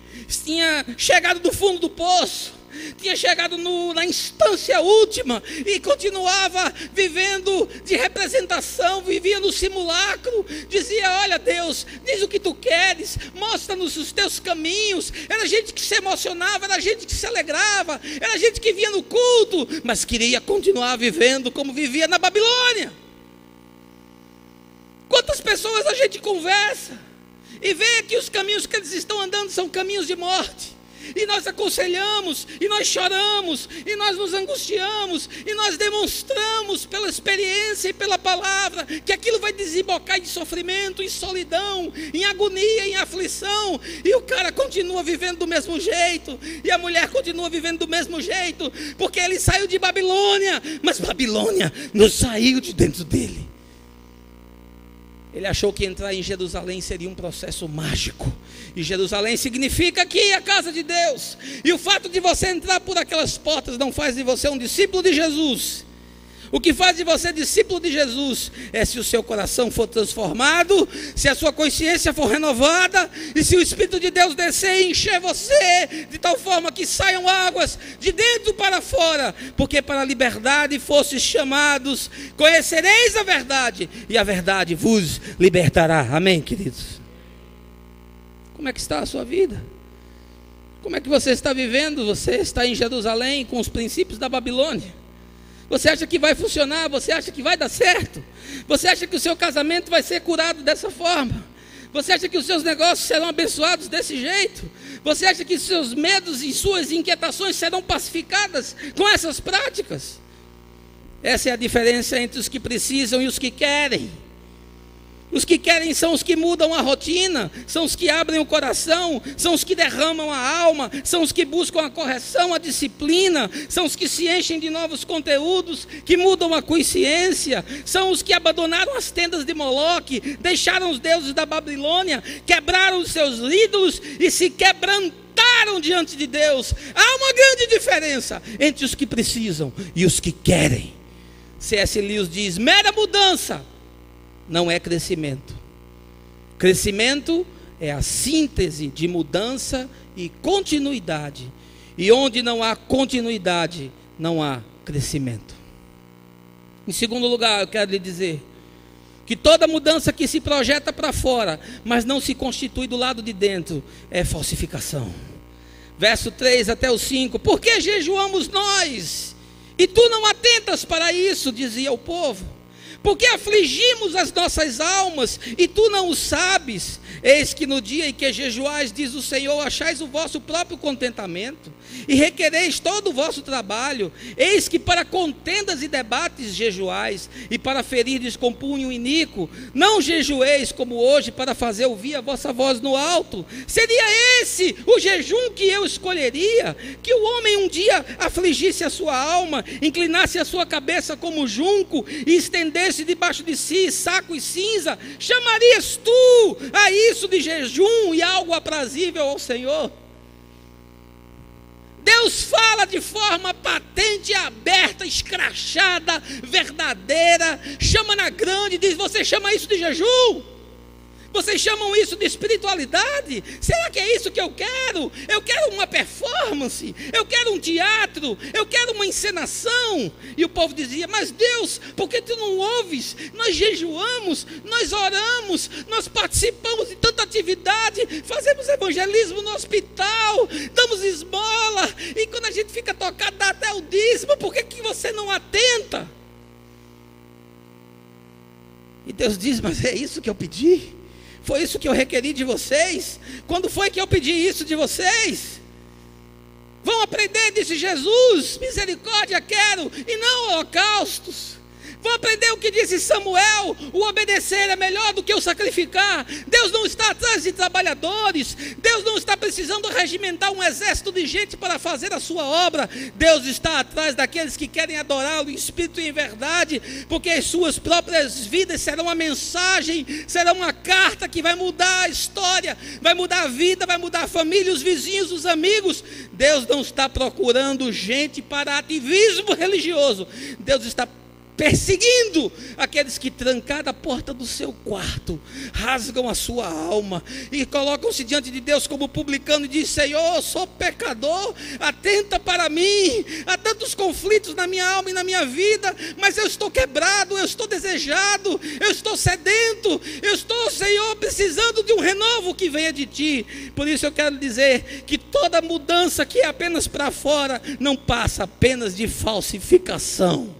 tinha chegado do fundo do poço, tinha chegado na instância última e continuava vivendo de representação, vivia no simulacro, dizia, olha Deus, diz o que tu queres, mostra-nos os teus caminhos. Era gente que se emocionava, era gente que se alegrava, era gente que via no culto, mas queria continuar vivendo como vivia na Babilônia. Quantas pessoas a gente conversa e vê que os caminhos que eles estão andando são caminhos de morte, e nós aconselhamos, e nós choramos, e nós nos angustiamos, e nós demonstramos pela experiência e pela palavra que aquilo vai desembocar em sofrimento, em solidão, em agonia, em aflição, e o cara continua vivendo do mesmo jeito, e a mulher continua vivendo do mesmo jeito, porque ele saiu de Babilônia, mas Babilônia não saiu de dentro dele. Ele achou que entrar em Jerusalém seria um processo mágico. E Jerusalém significa aqui a casa de Deus. E o fato de você entrar por aquelas portas não faz de você um discípulo de Jesus. O que faz de você discípulo de Jesus é se o seu coração for transformado, se a sua consciência for renovada, e se o Espírito de Deus descer e encher você, de tal forma que saiam águas de dentro para fora, porque para a liberdade fostes chamados, conhecereis a verdade, e a verdade vos libertará. Amém, queridos? Como é que está a sua vida? Como é que você está vivendo? Você está em Jerusalém com os princípios da Babilônia? Você acha que vai funcionar? Você acha que vai dar certo? Você acha que o seu casamento vai ser curado dessa forma? Você acha que os seus negócios serão abençoados desse jeito? Você acha que seus medos e suas inquietações serão pacificadas com essas práticas? Essa é a diferença entre os que precisam e os que querem. Os que querem são os que mudam a rotina, são os que abrem o coração, são os que derramam a alma, são os que buscam a correção, a disciplina, são os que se enchem de novos conteúdos, que mudam a consciência, são os que abandonaram as tendas de Moloque, deixaram os deuses da Babilônia, quebraram os seus ídolos e se quebrantaram diante de Deus. Há uma grande diferença entre os que precisam e os que querem. C.S. Lewis diz, mera mudança não é crescimento. Crescimento é a síntese de mudança e continuidade. E onde não há continuidade, não há crescimento. Em segundo lugar, eu quero lhe dizer que toda mudança que se projeta para fora, mas não se constitui do lado de dentro, é falsificação. Verso 3 até o 5. Por que jejuamos nós? E tu não atentas para isso, dizia o povo. Porque afligimos as nossas almas, e tu não o sabes. Eis que no dia em que jejuais, diz o Senhor, achais o vosso próprio contentamento, e requereis todo o vosso trabalho. Eis que para contendas e debates jejuais, e para ferirdes com punho iníquo. Não jejueis como hoje, para fazer ouvir a vossa voz no alto. Seria esse o jejum que eu escolheria? Que o homem um dia afligisse a sua alma, inclinasse a sua cabeça como junco, e estendesse debaixo de si saco e cinza? Chamarias tu a isso de jejum e algo aprazível ao Senhor? Deus fala de forma patente, aberta, escrachada, verdadeira, chama na grande, diz: você chama isso de jejum? Vocês chamam isso de espiritualidade? Será que é isso que eu quero? Eu quero uma performance, eu quero um teatro, eu quero uma encenação. E o povo dizia: mas Deus, por que tu não ouves? Nós jejuamos, nós oramos, nós participamos de tanta atividade, fazemos evangelismo no hospital, damos esmola, e quando a gente fica tocado dá até o dízimo. Por que você não atenta? E Deus diz: mas é isso que eu pedi? Foi isso que eu requeri de vocês? Quando foi que eu pedi isso de vocês? Vão aprender, disse Jesus, misericórdia quero, e não holocaustos. Vão aprender o que disse Samuel: o obedecer é melhor do que o sacrificar. Deus não está atrás de trabalhadores. Deus não está precisando regimentar um exército de gente para fazer a sua obra. Deus está atrás daqueles que querem adorá-lo em espírito e em verdade, porque as suas próprias vidas serão uma mensagem, serão uma carta que vai mudar a história, vai mudar a vida, vai mudar a família, os vizinhos, os amigos. Deus não está procurando gente para ativismo religioso. Deus está perseguindo aqueles que, trancada a porta do seu quarto, rasgam a sua alma e colocam-se diante de Deus como publicano e diz: Senhor, eu sou pecador, atenta para mim. Há tantos conflitos na minha alma e na minha vida, mas eu estou quebrado, eu estou desejado, eu estou sedento, eu estou, Senhor, precisando de um renovo que venha de Ti. Por isso eu quero dizer que toda mudança que é apenas para fora não passa apenas de falsificação.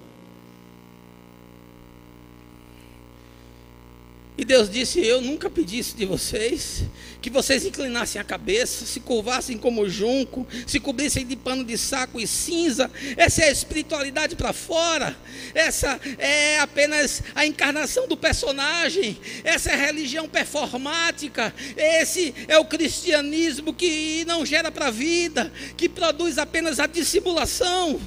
E Deus disse: eu nunca pedi isso de vocês, que vocês inclinassem a cabeça, se curvassem como junco, se cobrissem de pano de saco e cinza. Essa é a espiritualidade para fora, essa é apenas a encarnação do personagem, essa é a religião performática, esse é o cristianismo que não gera para a vida, que produz apenas a dissimulação.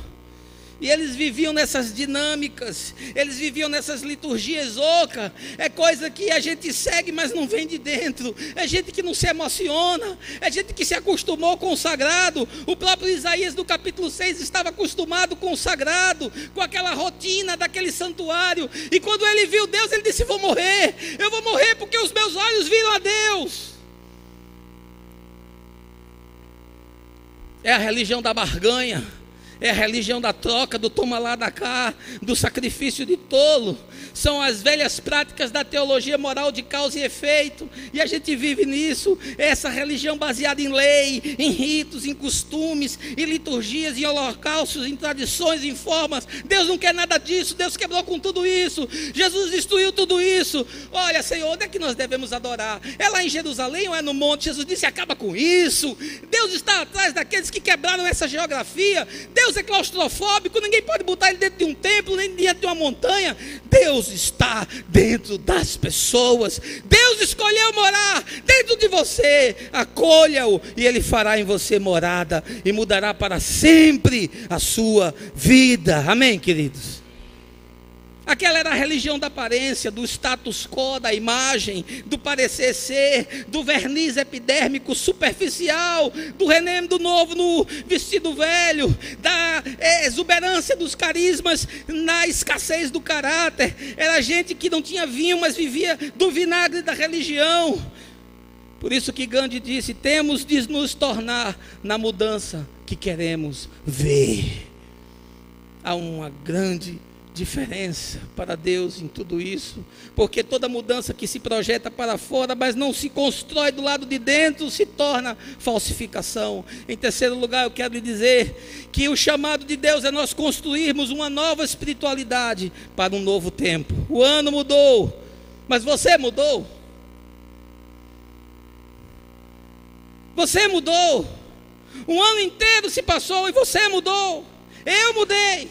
E eles viviam nessas dinâmicas, eles viviam nessas liturgias ocas. É coisa que a gente segue, mas não vem de dentro. É gente que não se emociona, é gente que se acostumou com o sagrado. O próprio Isaías, do capítulo 6, estava acostumado com o sagrado, com aquela rotina daquele santuário. E quando ele viu Deus, ele disse: vou morrer, eu vou morrer porque os meus olhos viram a Deus. É a religião da barganha, é a religião da troca, do toma lá da cá, do sacrifício de tolo. São as velhas práticas da teologia moral de causa e efeito, e a gente vive nisso. É essa religião baseada em lei, em ritos, em costumes, em liturgias, em holocaustos, em tradições, em formas. Deus não quer nada disso. Deus quebrou com tudo isso. Jesus destruiu tudo isso. Olha, Senhor, onde é que nós devemos adorar? É lá em Jerusalém ou é no monte? Jesus disse: acaba com isso. Deus está atrás daqueles que quebraram essa geografia. Deus é claustrofóbico, ninguém pode botar ele dentro de um templo, nem dentro de uma montanha. Deus está dentro das pessoas. Deus escolheu morar dentro de você. Acolha-o e ele fará em você morada e mudará para sempre a sua vida. Amém, queridos? Aquela era a religião da aparência, do status quo, da imagem, do parecer ser, do verniz epidérmico superficial, do renome novo no vestido velho, da exuberância dos carismas na escassez do caráter. Era gente que não tinha vinho, mas vivia do vinagre da religião. Por isso que Gandhi disse: temos de nos tornar na mudança que queremos ver. Há uma grande diferença para Deus em tudo isso, porque toda mudança que se projeta para fora, mas não se constrói do lado de dentro, se torna falsificação. Em terceiro lugar, eu quero lhe dizer que o chamado de Deus é nós construirmos uma nova espiritualidade para um novo tempo. O ano mudou, mas você mudou. Você mudou. Um ano inteiro se passou e você mudou. Eu mudei.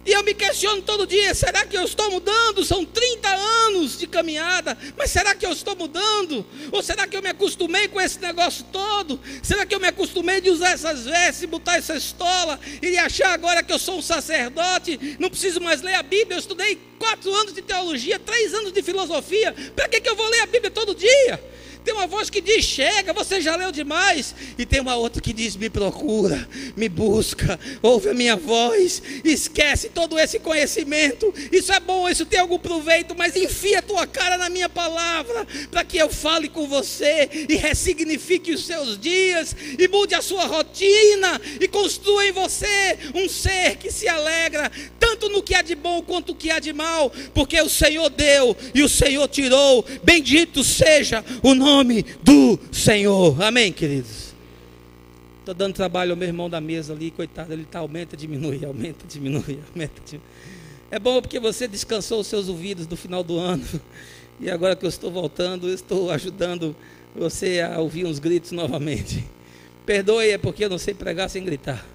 E eu me questiono todo dia, será que eu estou mudando? São 30 anos de caminhada, mas será que eu estou mudando? Ou será que eu me acostumei com esse negócio todo? Será que eu me acostumei de usar essas vestes, botar essa estola e achar agora que eu sou um sacerdote? Não preciso mais ler a Bíblia, eu estudei 4 anos de teologia, 3 anos de filosofia, para que eu vou ler a Bíblia todo dia? Tem uma voz que diz, chega, você já leu demais. E tem uma outra que diz, me procura, me busca, ouve a minha voz, esquece todo esse conhecimento. Isso é bom, isso tem algum proveito, mas enfia a tua cara na minha palavra, para que eu fale com você e ressignifique os seus dias, e mude a sua rotina, e construa em você um ser que se alegra, tanto no que há de bom quanto no que há de mal, porque o Senhor deu e o Senhor tirou. Bendito seja o nome do Senhor. Amém, queridos? Estou dando trabalho ao meu irmão da mesa ali, coitado, ele está, aumenta, diminui, aumenta, diminui, aumenta, diminui. É bom porque você descansou os seus ouvidos do final do ano, e agora que eu estou voltando, eu estou ajudando você a ouvir uns gritos novamente. Perdoe, é porque eu não sei pregar sem gritar,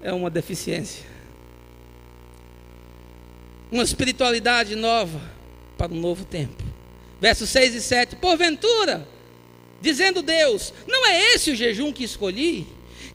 é uma deficiência. Uma espiritualidade nova para um novo tempo. Versos 6 e 7, porventura, dizendo Deus, não é esse o jejum que escolhi?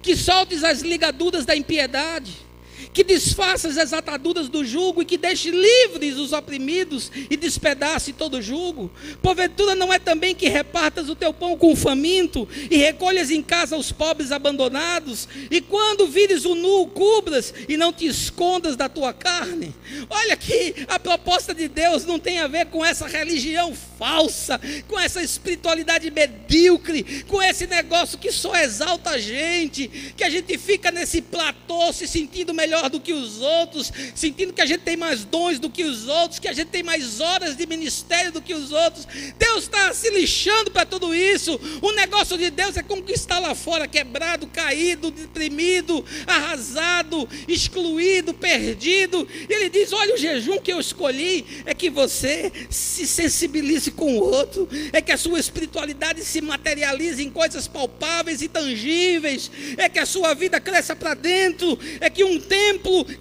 Que soltes as ligaduras da impiedade, que desfaças as ataduras do jugo, e que deixe livres os oprimidos, e despedace todo o jugo? Porventura não é também que repartas o teu pão com o faminto, e recolhas em casa os pobres abandonados, e quando vires o nu, cubras, e não te escondas da tua carne? Olha aqui, a proposta de Deus não tem a ver com essa religião falsa, com essa espiritualidade medíocre, com esse negócio que só exalta a gente, que a gente fica nesse platô se sentindo melhor do que os outros, sentindo que a gente tem mais dons do que os outros, que a gente tem mais horas de ministério do que os outros. Deus está se lixando para tudo isso. O negócio de Deus é conquistar lá fora, quebrado, caído, deprimido, arrasado, excluído, perdido. E Ele diz, olha, o jejum que eu escolhi é que você se sensibilize com o outro, é que a sua espiritualidade se materialize em coisas palpáveis e tangíveis, é que a sua vida cresça para dentro, é que um templo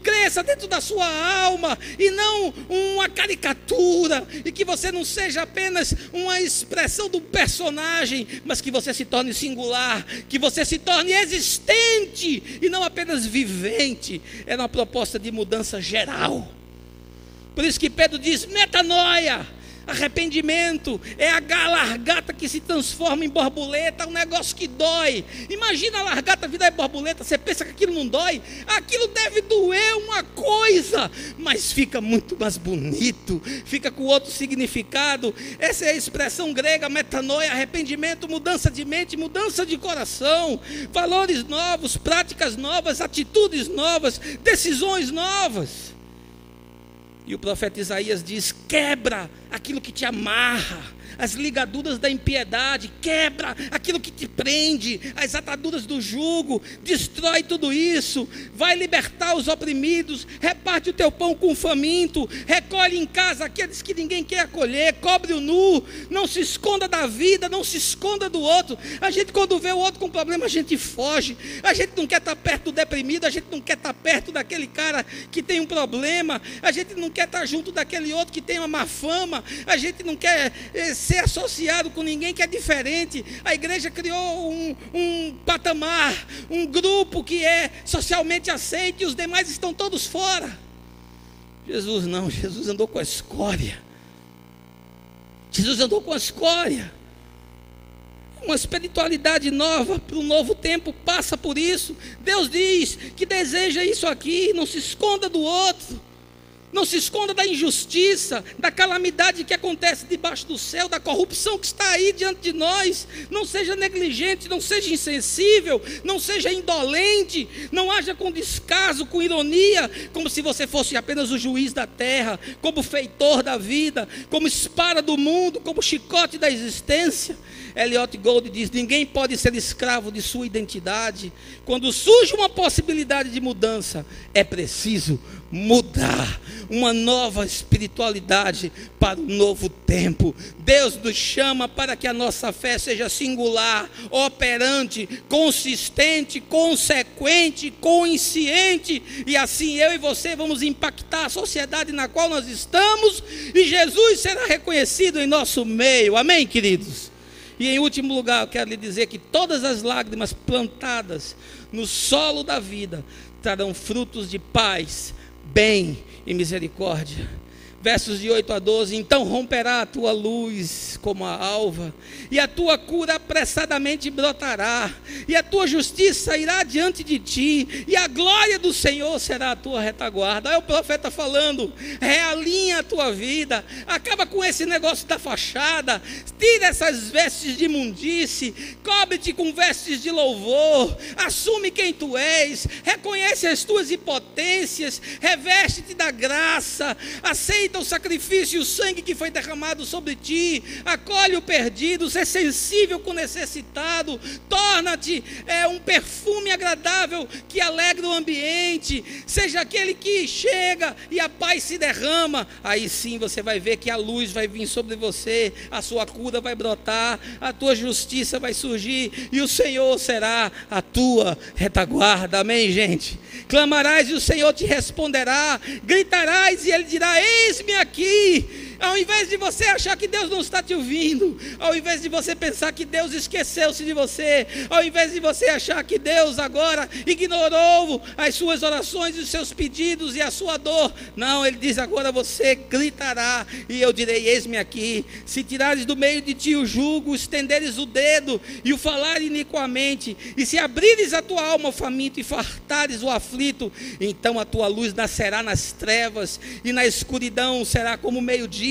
cresça dentro da sua alma, e não uma caricatura, e que você não seja apenas uma expressão do personagem, mas que você se torne singular, que você se torne existente, e não apenas vivente. É uma proposta de mudança geral. Por isso que Pedro diz, metanoia. Arrependimento é a largata que se transforma em borboleta, um negócio que dói. Imagina a largata virar borboleta, você pensa que aquilo não dói? Aquilo deve doer uma coisa, mas fica muito mais bonito, fica com outro significado. Essa é a expressão grega, metanoia, arrependimento, mudança de mente, mudança de coração, valores novos, práticas novas, atitudes novas, decisões novas. E o profeta Isaías diz, quebra aquilo que te amarra, as ligaduras da impiedade, quebra aquilo que te prende, as ataduras do jugo, destrói tudo isso, vai libertar os oprimidos, reparte o teu pão com o faminto, recolhe em casa aqueles que ninguém quer acolher, cobre o nu, não se esconda da vida, não se esconda do outro. A gente, quando vê o outro com problema, a gente foge, a gente não quer estar perto do deprimido, a gente não quer estar perto daquele cara que tem um problema, a gente não quer estar junto daquele outro que tem uma má fama, a gente não quer ser associado com ninguém que é diferente. A igreja criou um patamar, um grupo que é socialmente aceito, e os demais estão todos fora. Jesus não, Jesus andou com a escória. Jesus andou com a escória. Uma espiritualidade nova para um novo tempo passa por isso. Deus diz que deseja isso aqui, não se esconda do outro. Não se esconda da injustiça, da calamidade que acontece debaixo do céu, da corrupção que está aí diante de nós. Não seja negligente, não seja insensível, não seja indolente, não haja com descaso, com ironia, como se você fosse apenas o juiz da terra, como feitor da vida, como espada do mundo, como chicote da existência. Elliot Gold diz: ninguém pode ser escravo de sua identidade. Quando surge uma possibilidade de mudança, é preciso mudar, uma nova espiritualidade para um novo tempo. Deus nos chama para que a nossa fé seja singular, operante, consistente, consequente, consciente, e assim eu e você vamos impactar a sociedade na qual nós estamos, e Jesus será reconhecido em nosso meio. Amém, queridos? E em último lugar, eu quero lhe dizer que todas as lágrimas plantadas no solo da vida trarão frutos de paz, bem e misericórdia. Versos de 8 a 12: então romperá a tua luz como a alva, e a tua cura apressadamente brotará, e a tua justiça irá diante de ti, e a glória do Senhor será a tua retaguarda. Aí o profeta falando: realinha a tua vida, acaba com esse negócio da fachada, tira essas vestes de imundície, cobre-te com vestes de louvor, assume quem tu és, reconhece as tuas impotências, reveste-te da graça, aceita o sacrifício e o sangue que foi derramado sobre ti, acolhe o perdido, ser sensível com o necessitado, torna-te um perfume agradável que alegra o ambiente, seja aquele que chega e a paz se derrama. Aí sim você vai ver que a luz vai vir sobre você, a sua cura vai brotar, a tua justiça vai surgir, e o Senhor será a tua retaguarda. Amém, gente? Clamarás e o Senhor te responderá, gritarás e Ele dirá: eis-me aqui. Ao invés de você achar que Deus não está te ouvindo, ao invés de você pensar que Deus esqueceu-se de você, ao invés de você achar que Deus agora ignorou as suas orações, os seus pedidos e a sua dor, não, Ele diz: agora você gritará e eu direi: eis-me aqui. Se tirares do meio de ti o jugo, estenderes o dedo e o falar iniquamente, e se abrires a tua alma ao faminto e fartares o aflito, então a tua luz nascerá nas trevas, e na escuridão será como meio-dia,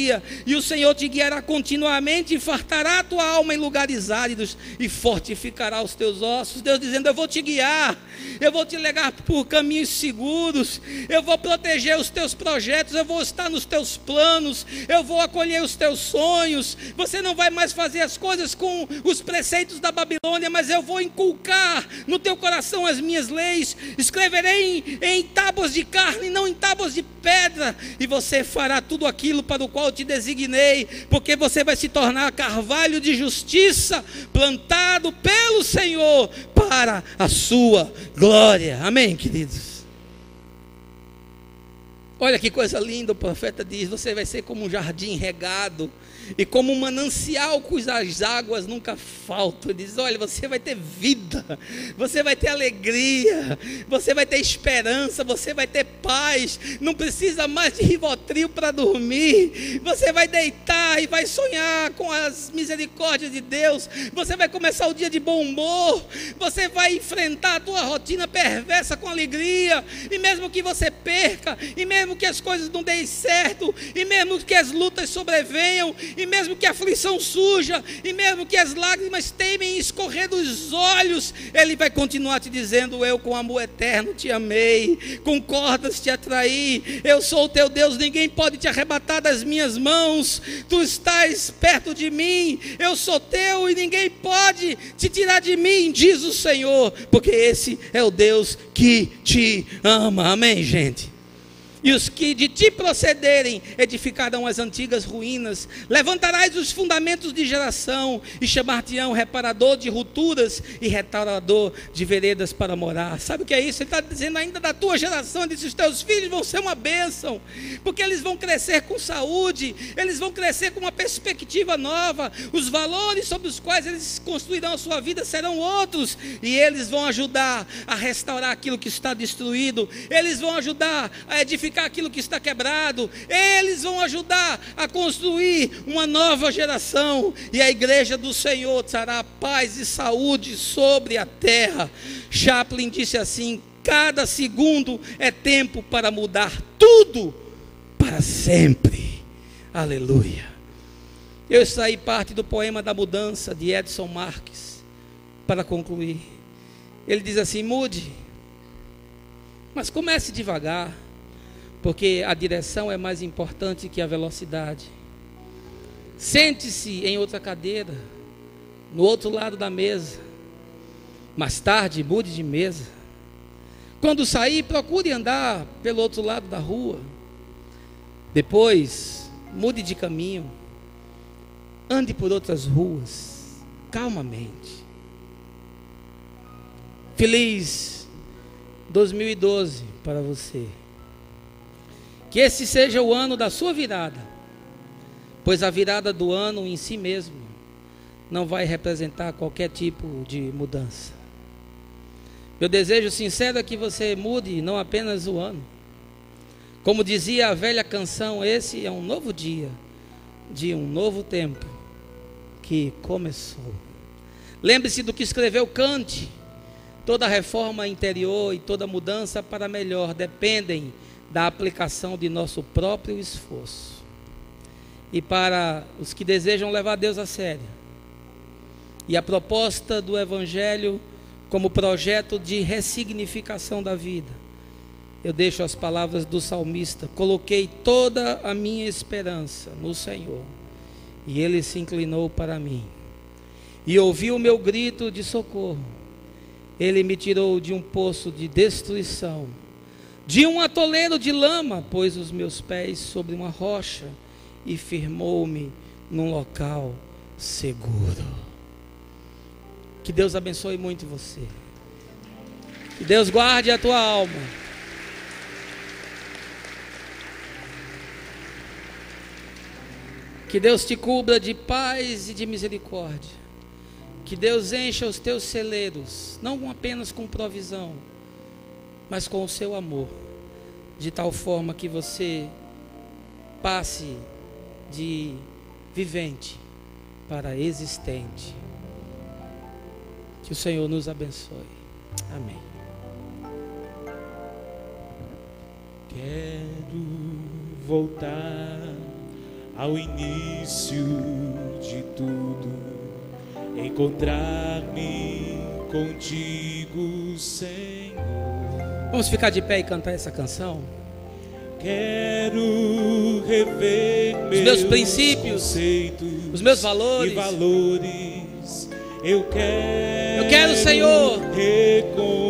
e o Senhor te guiará continuamente, e fartará a tua alma em lugares áridos, e fortificará os teus ossos. Deus dizendo: eu vou te guiar, eu vou te levar por caminhos seguros, eu vou proteger os teus projetos, eu vou estar nos teus planos, eu vou acolher os teus sonhos. Você não vai mais fazer as coisas com os preceitos da Babilônia, mas eu vou inculcar no teu coração as minhas leis, escreverei em tábuas de carne, não em tábuas de pedra, e você fará tudo aquilo para o qual eu te designei, porque você vai se tornar carvalho de justiça, plantado pelo Senhor para a sua glória. Amém, queridos? Olha que coisa linda, o profeta diz: você vai ser como um jardim regado, e como um manancial cujas águas nunca faltam. Ele diz: olha, você vai ter vida, você vai ter alegria, você vai ter esperança, você vai ter paz, não precisa mais de Rivotril para dormir, você vai deitar e vai sonhar com as misericórdias de Deus, você vai começar o dia de bom humor, você vai enfrentar a tua rotina perversa com alegria, e mesmo que você perca, e mesmo que as coisas não deem certo, e mesmo que as lutas sobrevenham, e mesmo que a aflição surja, e mesmo que as lágrimas teimem escorrer dos olhos, Ele vai continuar te dizendo: eu com amor eterno te amei, com cordas te atraí, eu sou o teu Deus, ninguém pode te arrebatar das minhas mãos, tu estás perto de mim, eu sou teu e ninguém pode te tirar de mim, diz o Senhor, porque esse é o Deus que te ama. Amém, gente? E os que de ti procederem edificarão as antigas ruínas, levantarás os fundamentos de geração, e chamar-te-ão reparador de rupturas e restaurador de veredas para morar. Sabe o que é isso? Ele está dizendo ainda da tua geração. Ele disse: os teus filhos vão ser uma bênção, porque eles vão crescer com saúde, eles vão crescer com uma perspectiva nova, os valores sobre os quais eles construirão a sua vida serão outros, e eles vão ajudar a restaurar aquilo que está destruído, eles vão ajudar a edificar aquilo que está quebrado, eles vão ajudar a construir uma nova geração, e a igreja do Senhor trará paz e saúde sobre a terra. Chaplin disse assim: cada segundo é tempo para mudar tudo para sempre. Aleluia. Eu extraí parte do poema da mudança de Edson Marques para concluir. Ele diz assim: mude, mas comece devagar, porque a direção é mais importante que a velocidade. Sente-se em outra cadeira, no outro lado da mesa. Mais tarde, mude de mesa. Quando sair, procure andar pelo outro lado da rua. Depois, mude de caminho. Ande por outras ruas, calmamente. Feliz 2012 para você. Que esse seja o ano da sua virada, pois a virada do ano em si mesmo não vai representar qualquer tipo de mudança. Meu desejo sincero é que você mude não apenas o ano. Como dizia a velha canção, esse é um novo dia, de um novo tempo que começou. Lembre-se do que escreveu Kant: toda reforma interior e toda mudança para melhor dependem da aplicação de nosso próprio esforço. E para os que desejam levar Deus a sério, e a proposta do Evangelho como projeto de ressignificação da vida, eu deixo as palavras do salmista: coloquei toda a minha esperança no Senhor, e Ele se inclinou para mim, e ouviu o meu grito de socorro. Ele me tirou de um poço de destruição, de um atoleiro de lama, pôs os meus pés sobre uma rocha, e firmou-me num local seguro. Que Deus abençoe muito você. Que Deus guarde a tua alma. Que Deus te cubra de paz e de misericórdia. Que Deus encha os teus celeiros, não apenas com provisão, mas com o seu amor, de tal forma que você passe de vivente para existente. Que o Senhor nos abençoe. Amém. Quero voltar ao início de tudo, encontrar-me contigo, Senhor. Vamos ficar de pé e cantar essa canção? Quero rever os meus princípios, conceitos, os meus valores. E valores. Eu quero, Senhor,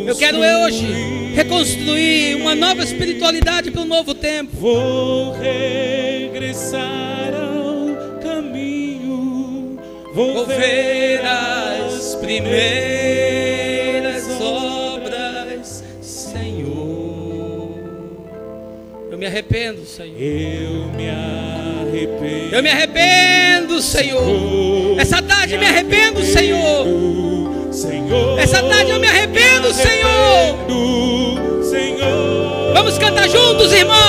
eu quero hoje reconstruir uma nova espiritualidade para um novo tempo. Vou regressar ao caminho, vou ver as primeiras obras, Senhor. Eu me arrependo, Senhor. Eu me arrependo. Eu me arrependo, Senhor. Essa tarde me arrependo, Senhor. Essa tarde eu me arrependo, Senhor. Vamos cantar juntos, irmãos.